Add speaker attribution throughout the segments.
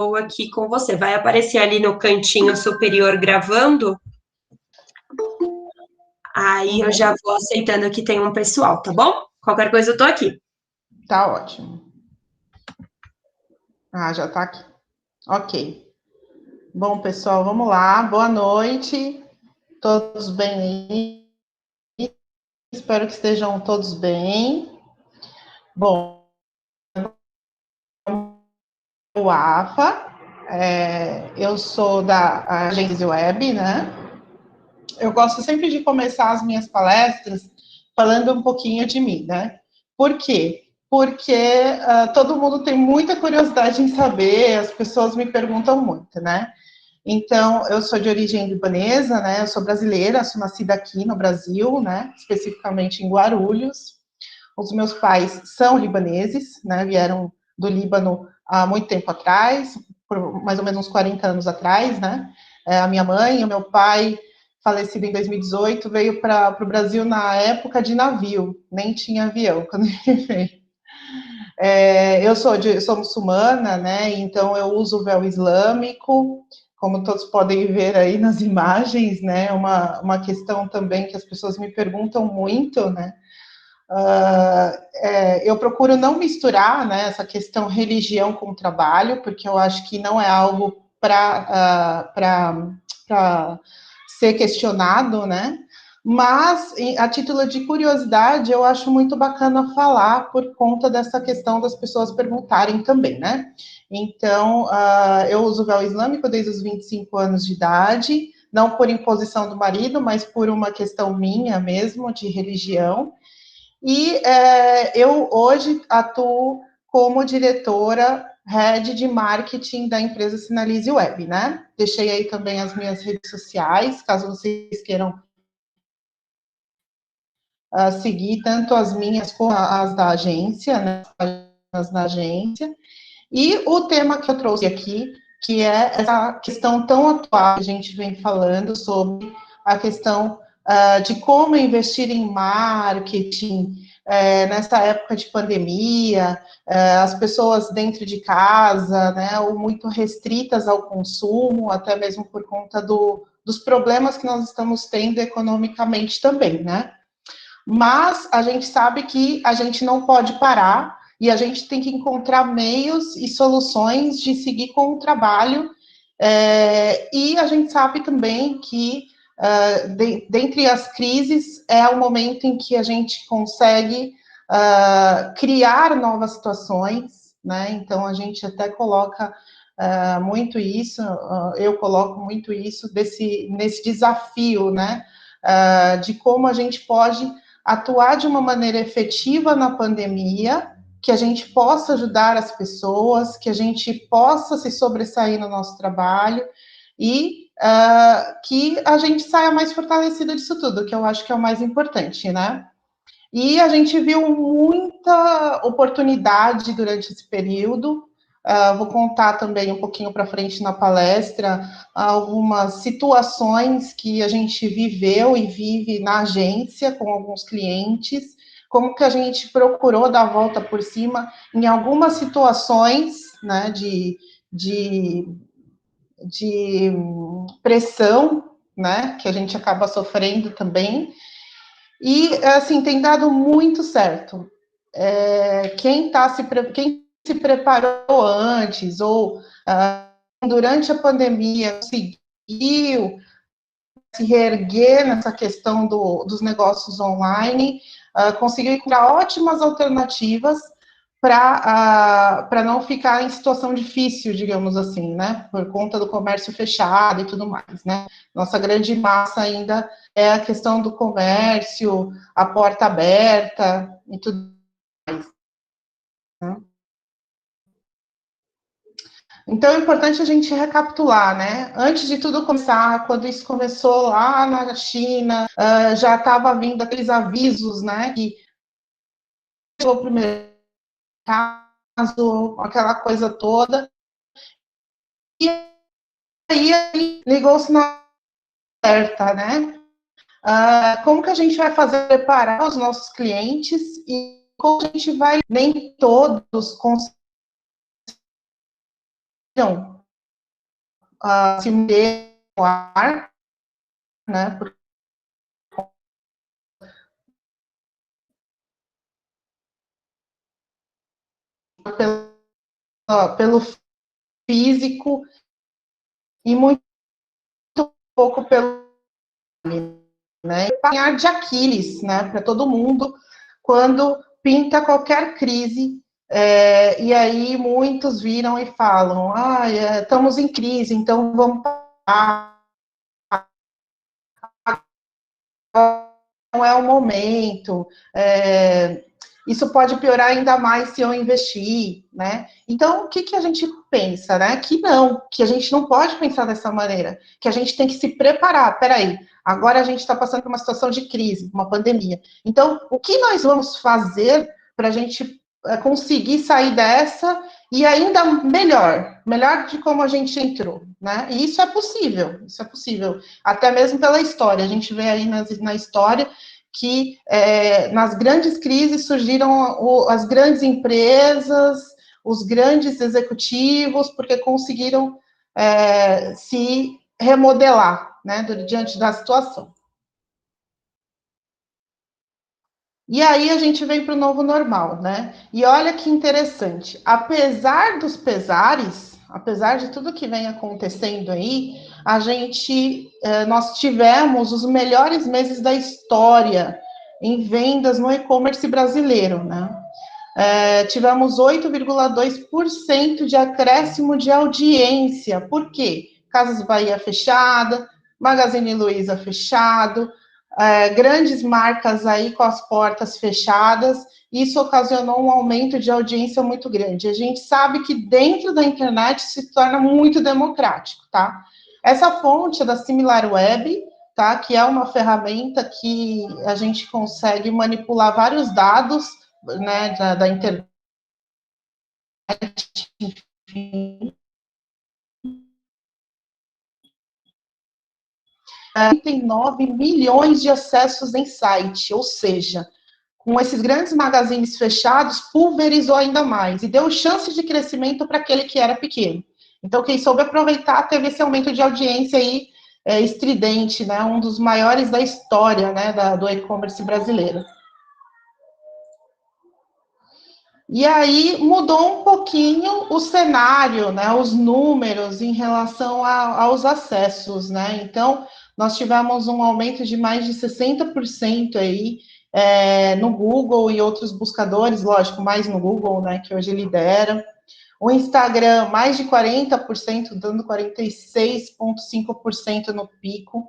Speaker 1: Estou aqui com você. Vai aparecer ali no cantinho superior gravando. Aí eu já vou aceitando que tem um pessoal, tá bom? Qualquer coisa eu tô aqui.
Speaker 2: Tá ótimo. Ah, já tá aqui. Ok. Bom, pessoal, vamos lá. Boa noite. Todos bem aí? Espero que estejam todos bem. Bom, o AFA, eu sou da agência web, né? Eu gosto sempre de começar as minhas palestras falando um pouquinho de mim, né? Por quê? Porque todo mundo tem muita curiosidade em saber, as pessoas me perguntam muito, né? Então, eu sou de origem libanesa, né? Eu sou brasileira, sou nascida aqui no Brasil, né? Especificamente em Guarulhos. Os meus pais são libaneses, né? Vieram do Líbano há muito tempo atrás, por mais ou menos uns 40 anos atrás, né? A minha mãe e o meu pai, falecido em 2018, veio para o Brasil na época de navio, nem tinha avião quando ele veio. Eu sou muçulmana, né? Então eu uso o véu islâmico, como todos podem ver aí nas imagens, né? Uma questão também que as pessoas me perguntam muito, né? Eu procuro não misturar, né, essa questão religião com trabalho, porque eu acho que não é algo para ser questionado, né? Mas, a título de curiosidade, eu acho muito bacana falar por conta dessa questão das pessoas perguntarem também, né? Então, eu uso o véu islâmico desde os 25 anos de idade, não por imposição do marido, mas por uma questão minha mesmo, de religião. E eu hoje atuo como diretora head de marketing da empresa Sinalize Web, né? Deixei aí também as minhas redes sociais, caso vocês queiram seguir tanto as minhas como as da agência, né? As da agência. E o tema que eu trouxe aqui, que é essa questão tão atual que a gente vem falando sobre a questão de como investir em marketing, nessa época de pandemia, as pessoas dentro de casa, né, ou muito restritas ao consumo, até mesmo por conta dos problemas que nós estamos tendo economicamente também, né? Mas a gente sabe que a gente não pode parar e a gente tem que encontrar meios e soluções de seguir com o trabalho. E a gente sabe também que, dentre as crises, é o momento em que a gente consegue criar novas situações, né? Então, a gente até coloca muito isso, eu coloco muito isso nesse desafio, né? De como a gente pode atuar de uma maneira efetiva na pandemia, que a gente possa ajudar as pessoas, que a gente possa se sobressair no nosso trabalho e que a gente saia mais fortalecida disso tudo, que eu acho que é o mais importante, né? E a gente viu muita oportunidade durante esse período. Vou contar também um pouquinho para frente na palestra algumas situações que a gente viveu e vive na agência com alguns clientes, como que a gente procurou dar a volta por cima em algumas situações, né, de pressão, né, que a gente acaba sofrendo também. E, assim, tem dado muito certo. Quem se preparou antes ou durante a pandemia conseguiu se reerguer nessa questão dos negócios online, conseguiu encontrar ótimas alternativas para não ficar em situação difícil, digamos assim, né? Por conta do comércio fechado e tudo mais, né? Nossa grande massa ainda é a questão do comércio, a porta aberta e tudo mais. Né? Então, é importante a gente recapitular, né? Antes de tudo começar, quando isso começou lá na China, já estava vindo aqueles avisos, né? Que chegou o primeiro caso, aquela coisa toda. E aí ligou o sinal alerta, né? Como que a gente vai fazer preparar os nossos clientes e como a gente vai, nem todos conseguem se manter no ar, né, pelo físico e muito pouco pelo, né, calcanhar de Aquiles, né, para todo mundo, quando pinta qualquer crise, e aí muitos viram e falam, estamos em crise, então vamos parar, não é o momento, isso pode piorar ainda mais se eu investir, né? Então, o que a gente pensa, né? Que a gente não pode pensar dessa maneira, que a gente tem que se preparar. Peraí, agora a gente está passando por uma situação de crise, uma pandemia. Então, o que nós vamos fazer para a gente conseguir sair dessa e ainda melhor de como a gente entrou, né? E isso é possível, até mesmo pela história. A gente vê aí na história que nas grandes crises surgiram as grandes empresas, os grandes executivos, porque conseguiram se remodelar, né, diante da situação. E aí a gente vem para o novo normal, né? E olha que interessante, apesar dos pesares, apesar de tudo que vem acontecendo aí, nós tivemos os melhores meses da história em vendas no e-commerce brasileiro, né? Tivemos 8,2% de acréscimo de audiência. Por quê? Casas Bahia fechada, Magazine Luiza fechado, grandes marcas aí com as portas fechadas, isso ocasionou um aumento de audiência muito grande. A gente sabe que dentro da internet se torna muito democrático, tá? Essa fonte é da SimilarWeb, tá? Que é uma ferramenta que a gente consegue manipular vários dados, né, da internet, enfim. 39 milhões de acessos em site, ou seja, com esses grandes magazines fechados, pulverizou ainda mais e deu chance de crescimento para aquele que era pequeno. Então, quem soube aproveitar teve esse aumento de audiência aí estridente, né? Um dos maiores da história, né, do e-commerce brasileiro. E aí mudou um pouquinho o cenário, né, os números em relação aos acessos, né? Então, nós tivemos um aumento de mais de 60% aí no Google e outros buscadores, lógico, mais no Google, né, que hoje lidera. O Instagram, mais de 40%, dando 46,5% no pico.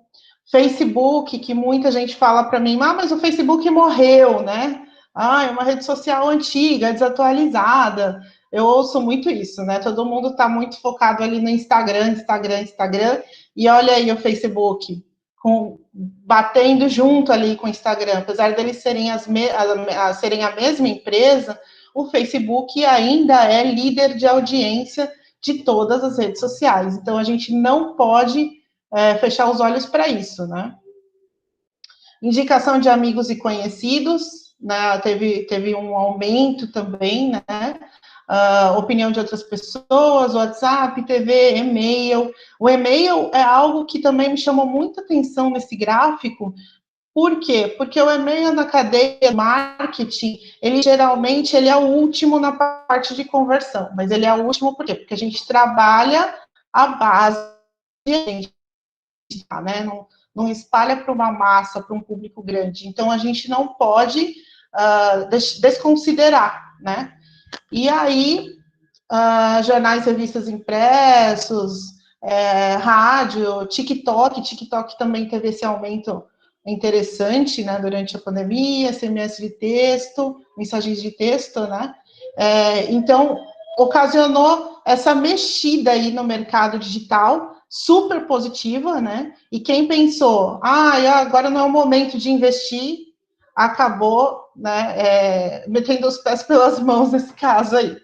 Speaker 2: Facebook, que muita gente fala para mim, mas o Facebook morreu, né? É uma rede social antiga, desatualizada. Eu ouço muito isso, né? Todo mundo está muito focado ali no Instagram, e olha aí o Facebook, batendo junto ali com o Instagram, apesar deles serem serem a mesma empresa, o Facebook ainda é líder de audiência de todas as redes sociais. Então, a gente não pode fechar os olhos para isso, né? Indicação de amigos e conhecidos, né? Teve um aumento também, né? Opinião de outras pessoas, WhatsApp, TV, e-mail. O e-mail é algo que também me chamou muita atenção nesse gráfico. Por quê? Porque o e-mail na cadeia de marketing, ele geralmente é o último na parte de conversão, mas ele é o último por quê? Porque a gente trabalha a base de gente, né? Não espalha para uma massa, para um público grande. Então, a gente não pode desconsiderar, né? E aí, jornais, revistas impressos, rádio, TikTok também teve esse aumento interessante, né, durante a pandemia, SMS de texto, mensagens de texto, né, então, ocasionou essa mexida aí no mercado digital, super positiva, né, e quem pensou, agora não é o momento de investir, acabou, né, metendo os pés pelas mãos nesse caso aí.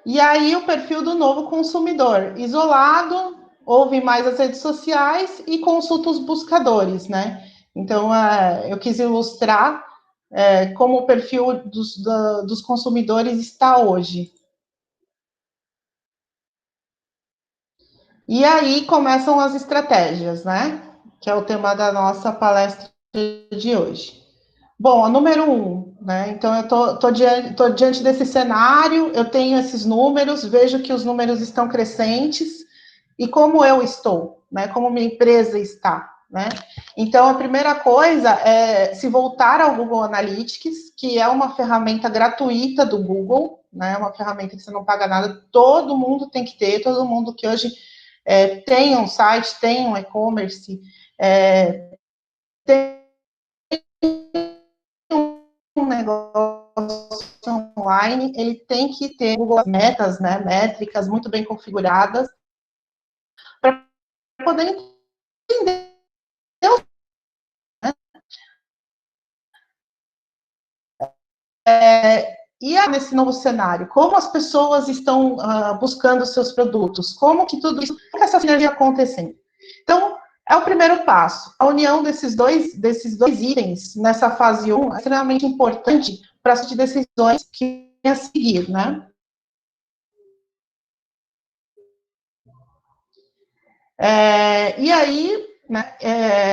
Speaker 2: E aí o perfil do novo consumidor, isolado, ouve mais as redes sociais e consulta os buscadores, né? Então, eu quis ilustrar como o perfil dos consumidores está hoje. E aí começam as estratégias, né? Que é o tema da nossa palestra de hoje. Bom, a número 1, né? Então, eu tô diante desse cenário, eu tenho esses números, vejo que os números estão crescentes, e como eu estou, né? Como minha empresa está, né? Então, a primeira coisa é se voltar ao Google Analytics, que é uma ferramenta gratuita do Google, né? Uma ferramenta que você não paga nada, todo mundo tem que ter, todo mundo que hoje tem um site, tem um e-commerce, tem um negócio online, ele tem que ter metas, né, métricas muito bem configuradas para poder entender, e nesse novo cenário, como as pessoas estão buscando seus produtos, como que tudo isso, como essa sinergia acontecendo. Então, é o primeiro passo. A união desses dois itens nessa fase 1 é extremamente importante para as decisões que a seguir, né? E aí, né,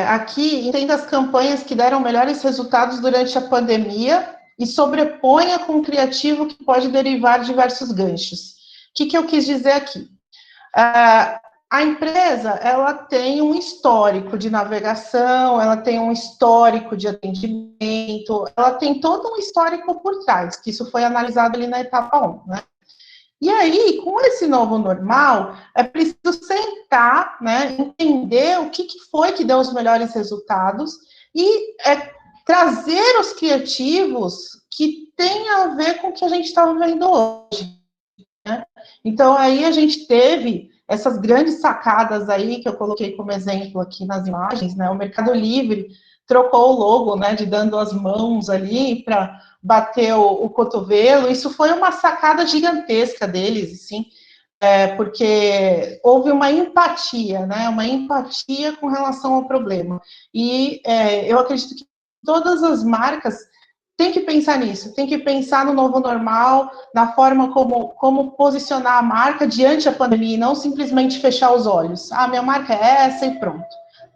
Speaker 2: aqui, entenda as campanhas que deram melhores resultados durante a pandemia e sobreponha com o criativo que pode derivar diversos ganchos. O que eu quis dizer aqui? A empresa, ela tem um histórico de navegação, ela tem um histórico de atendimento, ela tem todo um histórico por trás, que isso foi analisado ali na etapa 1, né? E aí, com esse novo normal, é preciso sentar, né, entender o que foi que deu os melhores resultados e trazer os criativos que têm a ver com o que a gente está vivendo hoje, né? Então, aí a gente teve essas grandes sacadas aí, que eu coloquei como exemplo aqui nas imagens, né? O Mercado Livre trocou o logo, né, de dando as mãos ali para bater o cotovelo. Isso foi uma sacada gigantesca deles, assim, porque houve uma empatia, né, uma empatia com relação ao problema. E eu acredito que todas as marcas têm que pensar nisso, tem que pensar no novo normal, na forma como posicionar a marca diante da pandemia, e não simplesmente fechar os olhos. Ah, minha marca é essa e pronto,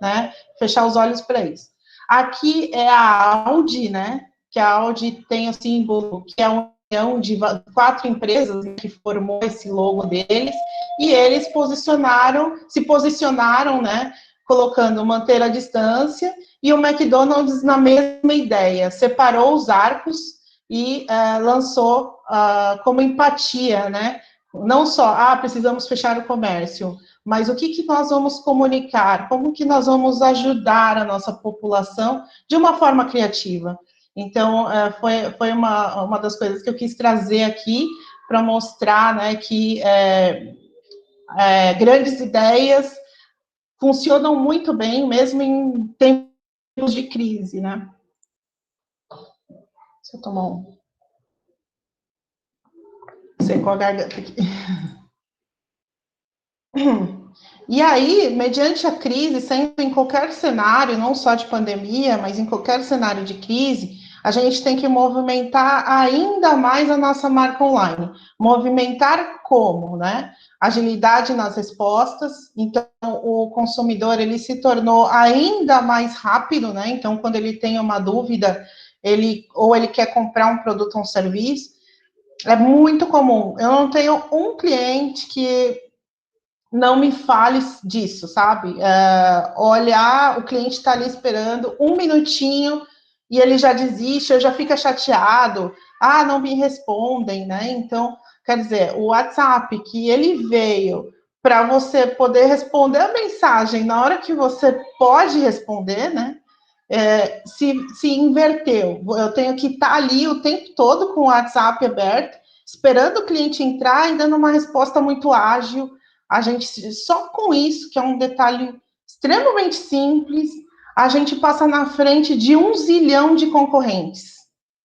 Speaker 2: né? Fechar os olhos para isso. Aqui é a Audi, né? Que a Audi tem o símbolo, que é uma união de 4 empresas que formou esse logo deles, e eles se posicionaram, né? Colocando manter a distância, e o McDonald's na mesma ideia, separou os arcos e lançou como empatia, né? Não só, precisamos fechar o comércio, mas o que nós vamos comunicar, como que nós vamos ajudar a nossa população de uma forma criativa. Então, foi uma das coisas que eu quis trazer aqui para mostrar, né, que grandes ideias funcionam muito bem, mesmo em tempos de crise, né? Deixa eu tomar um. Secou a garganta aqui. E aí, mediante a crise, sempre em qualquer cenário, não só de pandemia, mas em qualquer cenário de crise, a gente tem que movimentar ainda mais a nossa marca online. Movimentar como, né? Agilidade nas respostas. Então, o consumidor, ele se tornou ainda mais rápido, né? Então, quando ele tem uma dúvida, ele quer comprar um produto ou um serviço, é muito comum. Eu não tenho um cliente que não me fale disso, sabe? Olhar, o cliente está ali esperando um minutinho e ele já desiste, eu já fica chateado. Não me respondem, né? Então, quer dizer, o WhatsApp que ele veio para você poder responder a mensagem na hora que você pode responder, né? Se inverteu. Eu tenho que estar ali o tempo todo com o WhatsApp aberto, esperando o cliente entrar e dando uma resposta muito ágil. A gente, só com isso, que é um detalhe extremamente simples, a gente passa na frente de 1 zilhão de concorrentes.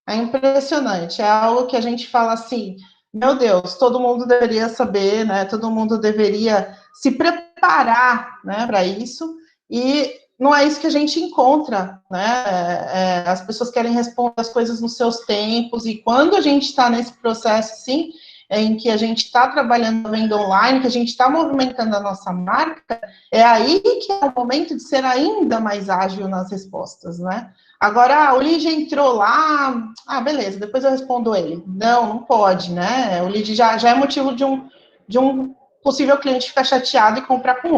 Speaker 2: É impressionante, é algo que a gente fala assim, meu Deus, todo mundo deveria saber, né? Todo mundo deveria se preparar, né, para isso, e não é isso que a gente encontra, né? As pessoas querem responder as coisas nos seus tempos, e quando a gente está nesse processo, sim, em que a gente está trabalhando a venda online, que a gente está movimentando a nossa marca, é aí que é o momento de ser ainda mais ágil nas respostas, né? Agora, o lead entrou lá, beleza, depois eu respondo ele. Não, não pode, né? O lead já é motivo de um possível cliente ficar chateado e comprar com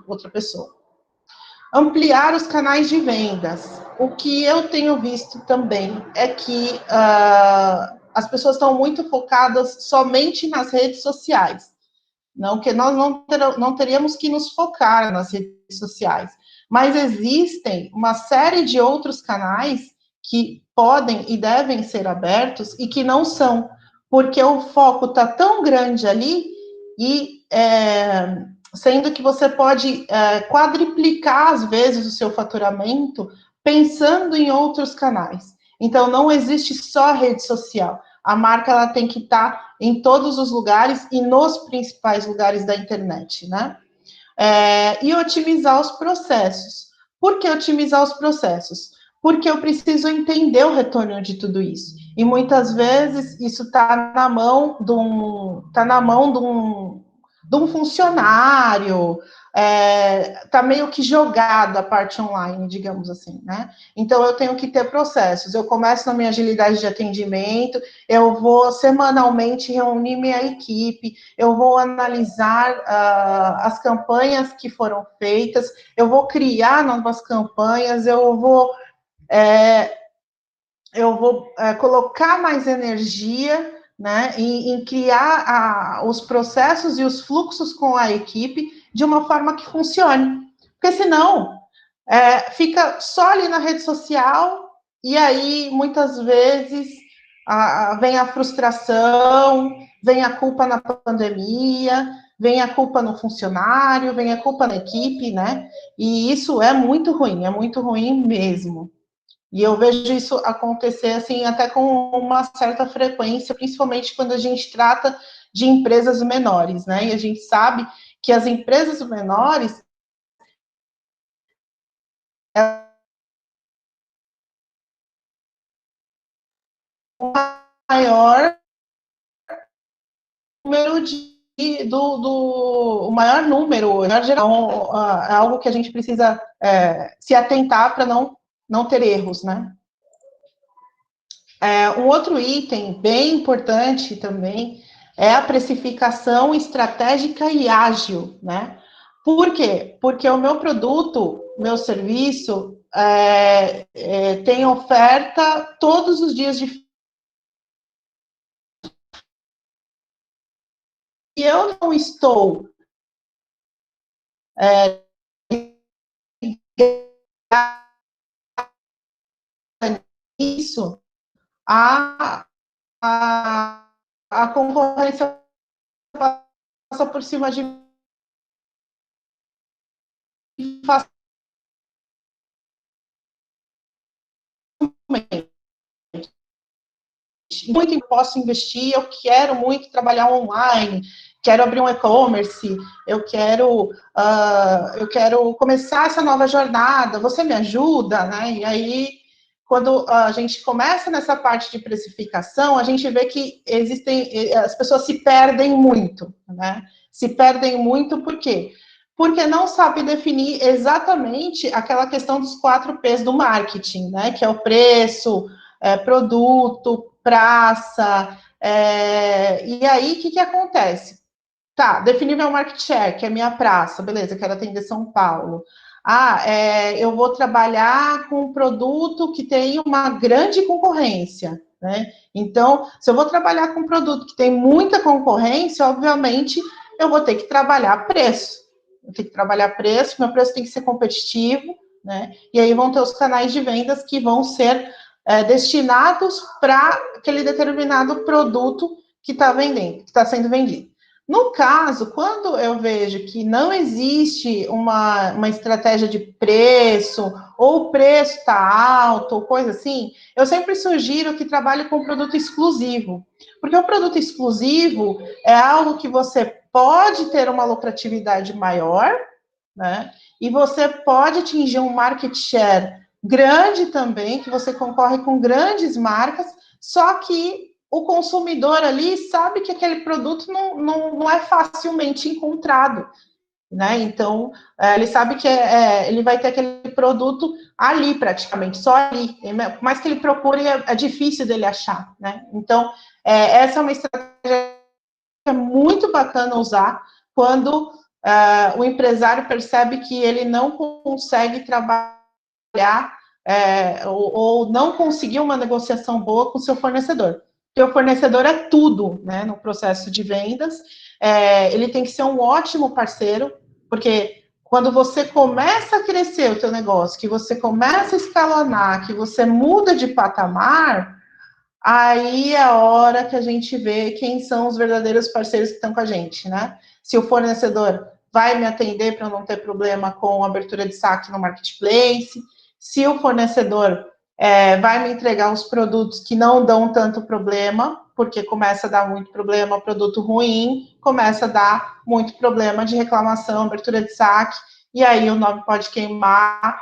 Speaker 2: outra pessoa. Ampliar os canais de vendas. O que eu tenho visto também é que as pessoas estão muito focadas somente nas redes sociais. Não que nós não teríamos que nos focar nas redes sociais, mas existem uma série de outros canais que podem e devem ser abertos e que não são, porque o foco está tão grande ali e sendo que você pode quadriplicar, às vezes, o seu faturamento pensando em outros canais. Então, não existe só a rede social. A marca ela tem que estar em todos os lugares e nos principais lugares da internet, né? E otimizar os processos. Por que otimizar os processos? Porque eu preciso entender o retorno de tudo isso. E muitas vezes isso está na mão de um funcionário, tá meio que jogado a parte online, digamos assim, né? Então, eu tenho que ter processos. Eu começo na minha agilidade de atendimento, eu vou semanalmente reunir minha equipe, eu vou analisar as campanhas que foram feitas, eu vou criar novas campanhas, eu vou colocar mais energia, né, em criar os processos e os fluxos com a equipe de uma forma que funcione. Porque senão, fica só ali na rede social e aí, muitas vezes, vem a frustração, vem a culpa na pandemia, vem a culpa no funcionário, vem a culpa na equipe, né? E isso é muito ruim mesmo. E eu vejo isso acontecer, assim, até com uma certa frequência, principalmente quando a gente trata de empresas menores, né? E a gente sabe que as empresas menores, maior número o maior número, na geral, é algo que a gente precisa se atentar para não ter erros, né? Um outro item bem importante também é a precificação estratégica e ágil, né? Por quê? Porque o meu produto, meu serviço, tem oferta todos os dias de. E eu não estou isso, a concorrência passa por cima de muito posso investir, eu quero muito trabalhar online, quero abrir um e-commerce, eu quero começar essa nova jornada, você me ajuda, né? E aí, quando a gente começa nessa parte de precificação, a gente vê que as pessoas se perdem muito, né? Se perdem muito por quê? Porque não sabe definir exatamente aquela questão dos 4 P's do marketing, né? Que é o preço, produto, praça, e aí, o que acontece? Tá, defini meu market share, que é minha praça, beleza, quero atender São Paulo. Eu vou trabalhar com um produto que tem uma grande concorrência, né? Então, se eu vou trabalhar com um produto que tem muita concorrência, obviamente, eu vou ter que trabalhar preço. Eu tenho que trabalhar preço, meu preço tem que ser competitivo, né? E aí vão ter os canais de vendas que vão ser destinados para aquele determinado produto que está vendendo, que está sendo vendido. No caso, quando eu vejo que não existe uma estratégia de preço, ou o preço está alto, ou coisa assim, eu sempre sugiro que trabalhe com produto exclusivo. Porque o produto exclusivo é algo que você pode ter uma lucratividade maior, né? E você pode atingir um market share grande também, que você concorre com grandes marcas, só que o consumidor ali sabe que aquele produto não é facilmente encontrado, né? Então, ele sabe que ele vai ter aquele produto ali, praticamente, só ali. Por mais que ele procure, é difícil dele achar, né? Então, essa é uma estratégia muito bacana usar quando o empresário percebe que ele não consegue trabalhar ou não conseguiu uma negociação boa com o seu fornecedor. Porque o fornecedor é tudo, né, no processo de vendas. Ele tem que ser um ótimo parceiro, porque quando você começa a crescer o teu negócio, que você começa a escalonar, que você muda de patamar, aí é a hora que a gente vê quem são os verdadeiros parceiros que estão com a gente, né? Se o fornecedor vai me atender para não ter problema com a abertura de saque no marketplace, se o fornecedor vai me entregar os produtos que não dão tanto problema, porque começa a dar muito problema, produto ruim, começa a dar muito problema de reclamação, abertura de saque, e aí o nome pode queimar,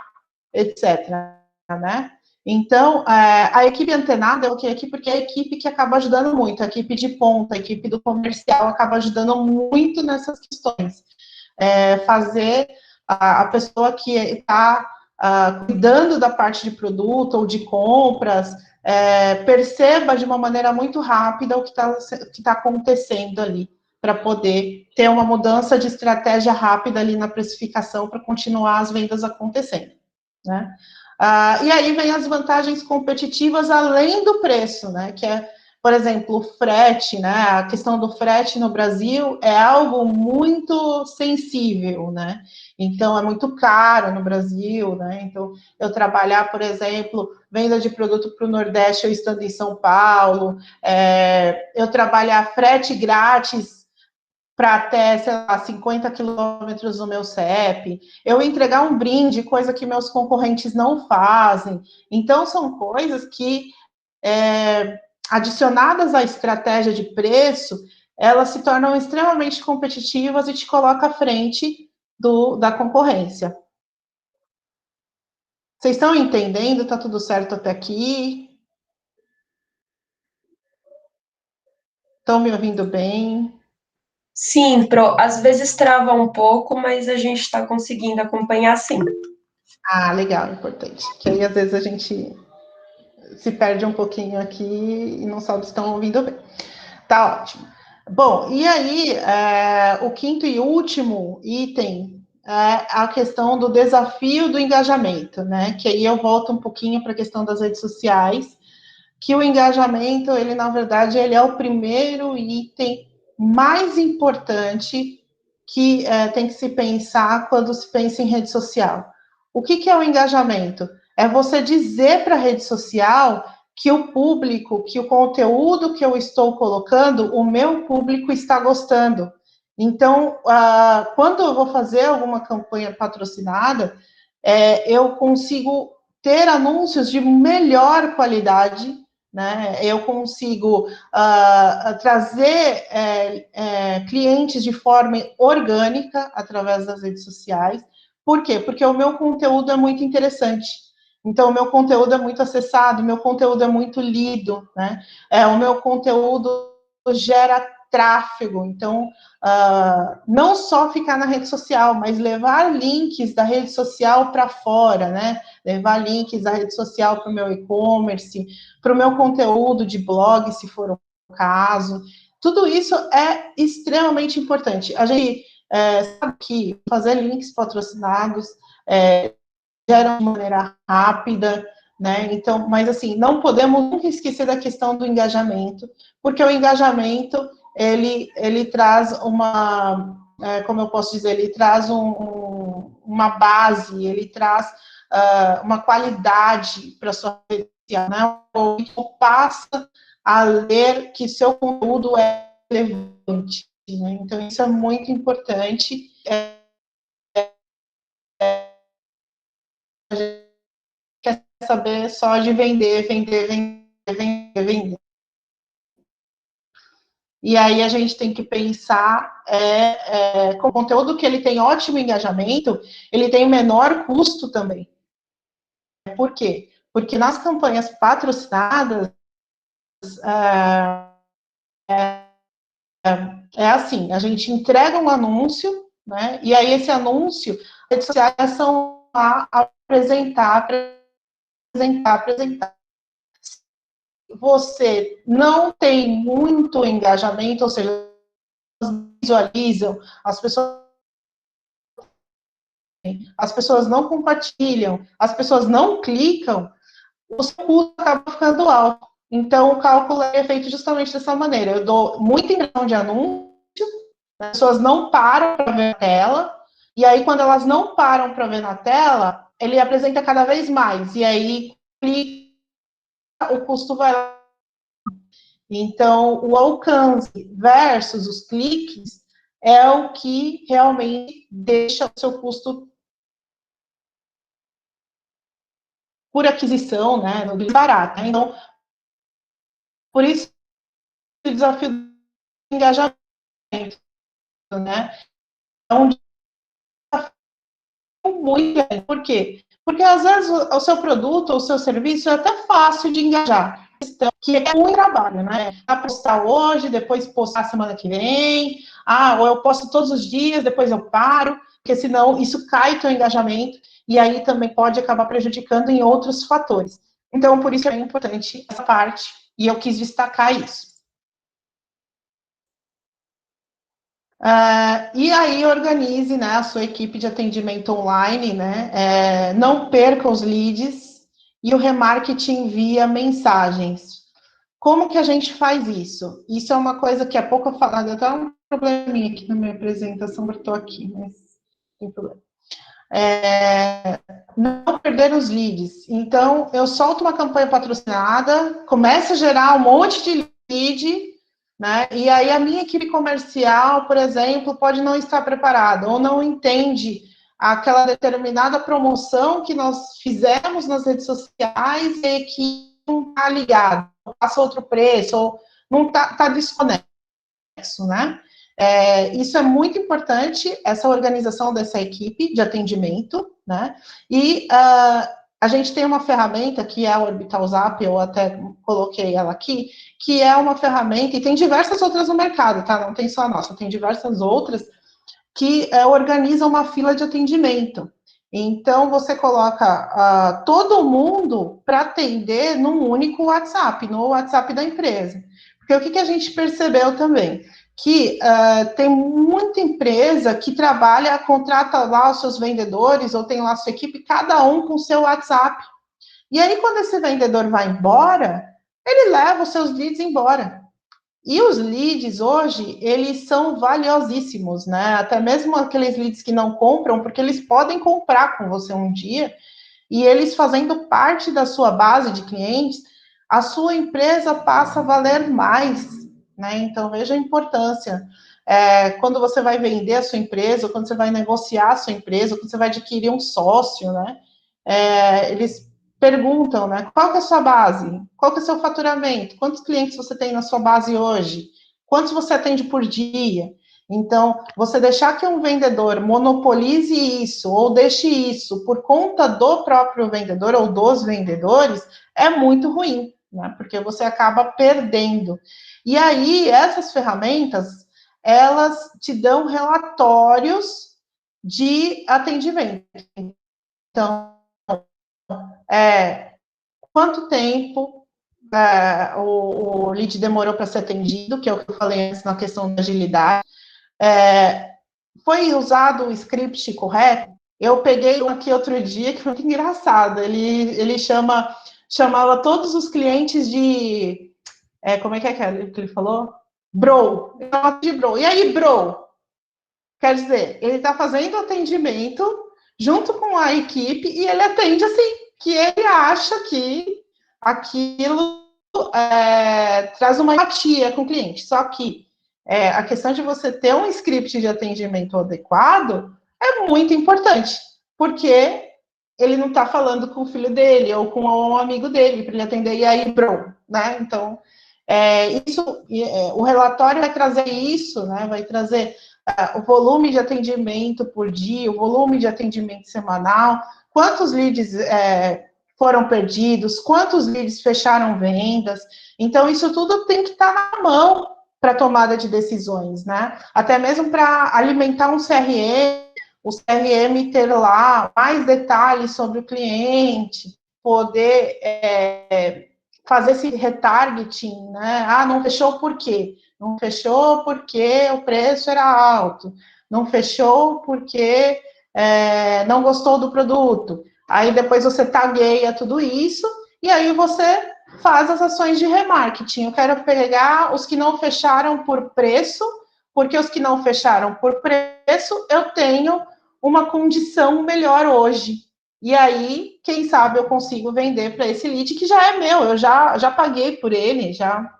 Speaker 2: etc., né? Então, a equipe antenada é o que aqui, porque é a equipe que acaba ajudando muito, a equipe de ponta, a equipe do comercial acaba ajudando muito nessas questões. Fazer a pessoa que está cuidando da parte de produto ou de compras, perceba de uma maneira muito rápida o que está acontecendo ali, para poder ter uma mudança de estratégia rápida ali na precificação para continuar as vendas acontecendo, né? E aí vem as vantagens competitivas além do preço, né? Que é, por exemplo, o frete, né? A questão do frete no Brasil é algo muito sensível, né? Então, é muito caro no Brasil, né? Então, eu trabalhar, por exemplo, venda de produto para o Nordeste, eu estando em São Paulo, eu trabalhar frete grátis para até, sei lá, 50 quilômetros no meu CEP, eu entregar um brinde, coisa que meus concorrentes não fazem. Então, são coisas que, adicionadas à estratégia de preço, elas se tornam extremamente competitivas e te colocam à frente da concorrência. Vocês estão entendendo? Está tudo certo até aqui? Estão me ouvindo bem?
Speaker 1: Sim, às vezes trava um pouco, mas a gente está conseguindo acompanhar sim.
Speaker 2: Ah, legal, importante. Que aí, às vezes, a gente se perde um pouquinho aqui e não sabe se estão ouvindo bem. Tá ótimo. Bom, e aí, o quinto e último item é a questão do desafio do engajamento, né? Que aí eu volto um pouquinho para a questão das redes sociais, que o engajamento, ele, na verdade, ele é o primeiro item mais importante que tem que se pensar quando se pensa em rede social. O que é o engajamento? É você dizer para a rede social que o público, que o conteúdo que eu estou colocando, o meu público está gostando. Então, quando eu vou fazer alguma campanha patrocinada, eu consigo ter anúncios de melhor qualidade, né? Eu consigo trazer clientes de forma orgânica através das redes sociais. Por quê? Porque o meu conteúdo é muito interessante. Então, o meu conteúdo é muito acessado, o meu conteúdo é muito lido, né? O meu conteúdo gera tráfego. Então, não só ficar na rede social, mas levar links da rede social para fora, né? Levar links da rede social para o meu e-commerce, para o meu conteúdo de blog, se for o caso. Tudo isso é extremamente importante. A gente sabe que fazer links patrocinados gera de maneira rápida, né? Então, mas assim, não podemos nunca esquecer da questão do engajamento, porque o engajamento ele traz uma, como eu posso dizer, ele traz uma base, ele traz uma qualidade para a sua rede social, né? Ou passa a ler que seu conteúdo é relevante, né? Então, isso é muito importante. Quer saber só de vender, vender, vender, vender, vender. E aí a gente tem que pensar com o conteúdo que ele tem ótimo engajamento, ele tem menor custo também. Por quê? Porque nas campanhas patrocinadas, é assim, a gente entrega um anúncio, né, e aí esse anúncio, as redes sociais são a apresentar. Você não tem muito engajamento, ou seja, visualizam, as pessoas não compartilham, as pessoas não clicam, o seu custo acaba ficando alto. Então, o cálculo é feito justamente dessa maneira. Eu dou muita impressão de anúncio, as pessoas não param para ver a tela, e aí, quando elas não param para ver na tela, ele apresenta cada vez mais, e aí, clica, o custo vai lá. Então, o alcance versus os cliques é o que realmente deixa o seu custo por aquisição, né, barato. Então, por isso, o desafio do engajamento, né, é um desafio muito grande. Por quê? Porque, às vezes, o seu produto ou o seu serviço é até fácil de engajar, que é muito trabalho, né? Postar hoje, depois postar semana que vem, ou eu posto todos os dias, depois eu paro, porque senão isso cai teu engajamento, e aí também pode acabar prejudicando em outros fatores. Então, por isso é importante essa parte, e eu quis destacar isso. E aí organize, né, a sua equipe de atendimento online, né, não perca os leads e o remarketing via mensagens. Como que a gente faz isso? Isso é uma coisa que é pouco falada, até um probleminha aqui na minha apresentação, porque eu estou aqui, mas não tem problema. Não perder os leads. Então, eu solto uma campanha patrocinada, começo a gerar um monte de lead, né? E aí a minha equipe comercial, por exemplo, pode não estar preparada ou não entende aquela determinada promoção que nós fizemos nas redes sociais e que não está ligado, passa outro preço, ou não está desconexo, né? Isso é muito importante, essa organização dessa equipe de atendimento, né? E a gente tem uma ferramenta que é a Orbital Zap, eu até coloquei ela aqui, que é uma ferramenta, e tem diversas outras no mercado, tá? Não tem só a nossa, tem diversas outras que organizam uma fila de atendimento. Então, você coloca todo mundo para atender num único WhatsApp, no WhatsApp da empresa. Porque o que a gente percebeu também? Que tem muita empresa que trabalha, contrata lá os seus vendedores, ou tem lá a sua equipe, cada um com o seu WhatsApp. E aí, quando esse vendedor vai embora, ele leva os seus leads embora. E os leads hoje, eles são valiosíssimos, né? Até mesmo aqueles leads que não compram, porque eles podem comprar com você um dia, e eles fazendo parte da sua base de clientes, a sua empresa passa a valer mais, né? Então, veja a importância. Quando você vai vender a sua empresa, ou quando você vai negociar a sua empresa, ou quando você vai adquirir um sócio, né? Eles perguntam, né? Qual que é a sua base? Qual que é o seu faturamento? Quantos clientes você tem na sua base hoje? Quantos você atende por dia? Então, você deixar que um vendedor monopolize isso, ou deixe isso por conta do próprio vendedor ou dos vendedores, é muito ruim, né? Porque você acaba perdendo. E aí, essas ferramentas, elas te dão relatórios de atendimento. Então, quanto tempo o lead demorou para ser atendido, que é o que eu falei antes na questão da agilidade. Foi usado o script correto? Eu peguei um aqui outro dia que foi muito engraçado. Ele chamava todos os clientes de. Como é que ele falou? Bro. De bro. E aí, bro? Quer dizer, ele está fazendo atendimento junto com a equipe e ele atende assim, que ele acha que aquilo traz uma empatia com o cliente. Só que a questão de você ter um script de atendimento adequado é muito importante, porque ele não está falando com o filho dele ou com um amigo dele para ele atender, e aí, bro, né? Então, o relatório vai trazer isso, né? Vai trazer o volume de atendimento por dia, o volume de atendimento semanal, quantos leads foram perdidos, quantos leads fecharam vendas. Então, isso tudo tem que estar na mão para tomada de decisões, né? Até mesmo para alimentar um CRM, o CRM ter lá mais detalhes sobre o cliente, poder fazer esse retargeting, né? Ah, não fechou por quê? Não fechou porque o preço era alto, não fechou porque não gostou do produto. Aí depois você tagueia tudo isso, e aí você faz as ações de remarketing. Eu quero pegar os que não fecharam por preço, porque os que não fecharam por preço, eu tenho uma condição melhor hoje. E aí, quem sabe eu consigo vender para esse lead que já é meu, eu já paguei por ele, já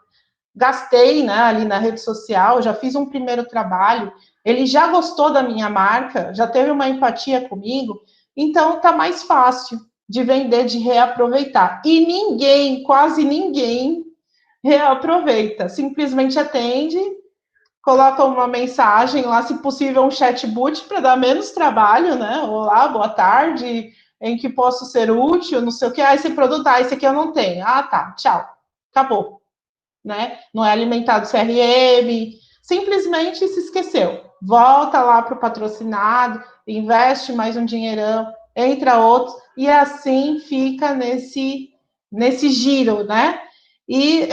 Speaker 2: gastei, né, ali na rede social, já fiz um primeiro trabalho, ele já gostou da minha marca, já teve uma empatia comigo, então tá mais fácil de vender, de reaproveitar. E ninguém, quase ninguém, reaproveita, simplesmente atende, coloca uma mensagem lá, se possível um chatbot para dar menos trabalho, né? Olá, boa tarde, em que posso ser útil, não sei o que, esse produto, esse aqui eu não tenho. Ah, tá, tchau, acabou. Né? Não é alimentado CRM, simplesmente se esqueceu. Volta lá para o patrocinado, investe mais um dinheirão, entra outros, e assim fica nesse giro, né? E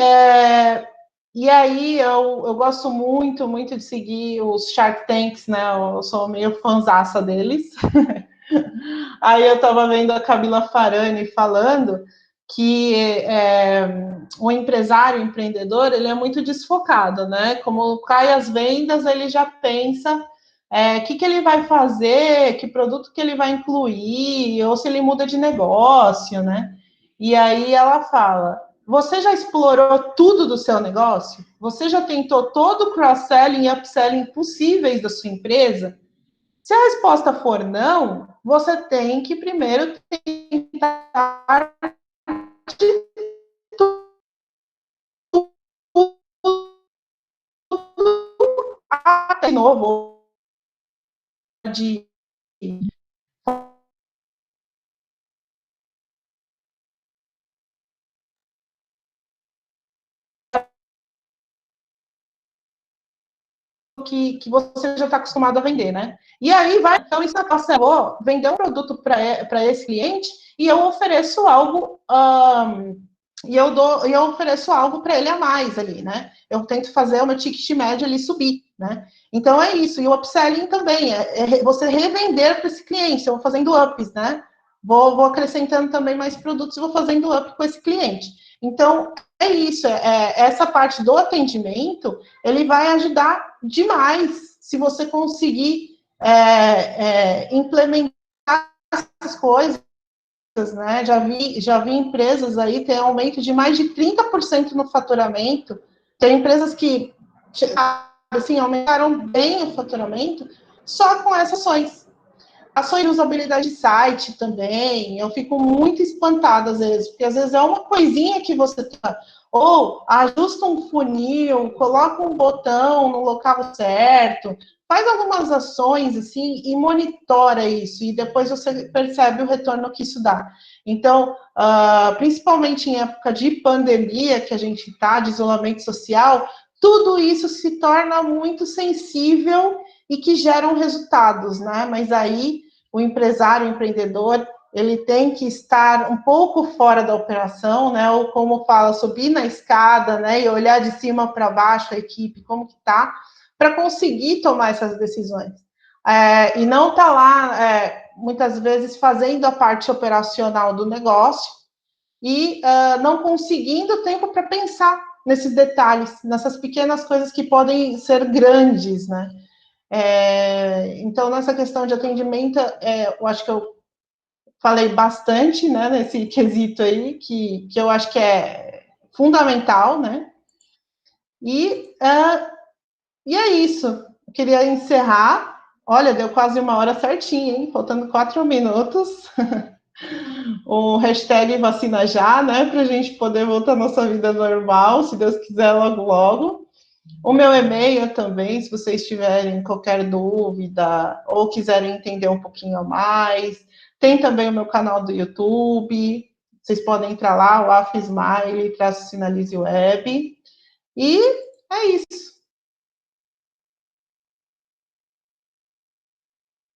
Speaker 2: aí eu gosto muito, muito de seguir os Shark Tanks, né? Eu sou meio fãzaça deles. Aí eu estava vendo a Camila Farani falando que o empresário, o empreendedor, ele é muito desfocado, né? Como cai as vendas, ele já pensa que ele vai fazer, que produto que ele vai incluir, ou se ele muda de negócio, né? E aí ela fala, você já explorou tudo do seu negócio? Você já tentou todo o cross-selling e upselling possíveis da sua empresa? Se a resposta for não, você tem que primeiro tentar de novo de que você já está acostumado a vender, né? E aí vai, então, isso passa, vou vender um produto para esse cliente e eu ofereço algo, eu ofereço algo para ele a mais ali, né? Eu tento fazer o meu ticket médio ali subir, né? Então é isso. E o upselling também é você revender para esse cliente. Eu vou fazendo ups, né? Vou acrescentando também mais produtos e vou fazendo up com esse cliente. Então é isso. Essa parte do atendimento ele vai ajudar demais se você conseguir implementar essas coisas, né? Já vi empresas aí ter aumento de mais de 30% no faturamento. Tem empresas que assim, aumentaram bem o faturamento só com essas ações. Ações de usabilidade de site também, eu fico muito espantada às vezes, porque às vezes é uma coisinha que você tá, ou ajusta um funil, coloca um botão no local certo, faz algumas ações assim e monitora isso, e depois você percebe o retorno que isso dá. Então, principalmente em época de pandemia, que a gente está, de isolamento social, tudo isso se torna muito sensível e que geram resultados, né? Mas aí o empresário, o empreendedor, ele tem que estar um pouco fora da operação, né? Ou como fala, subir na escada, né? E olhar de cima para baixo a equipe, como que tá, para conseguir tomar essas decisões. E não tá lá, muitas vezes, fazendo a parte operacional do negócio e não conseguindo tempo para pensar nesses detalhes, nessas pequenas coisas que podem ser grandes, né? Então, nessa questão de atendimento, eu acho que eu falei bastante, né, nesse quesito aí, que eu acho que é fundamental, né? E, e é isso. Eu queria encerrar. Olha, deu quase 1 hora certinho, hein? Faltando 4 minutos. O hashtag vacina já, né? Para a gente poder voltar à nossa vida normal, se Deus quiser, logo, logo. O meu e-mail também, se vocês tiverem qualquer dúvida ou quiserem entender um pouquinho a mais. Tem também o meu canal do YouTube. vocês podem entrar lá, o AFSmile, Sinalize Web, e é isso.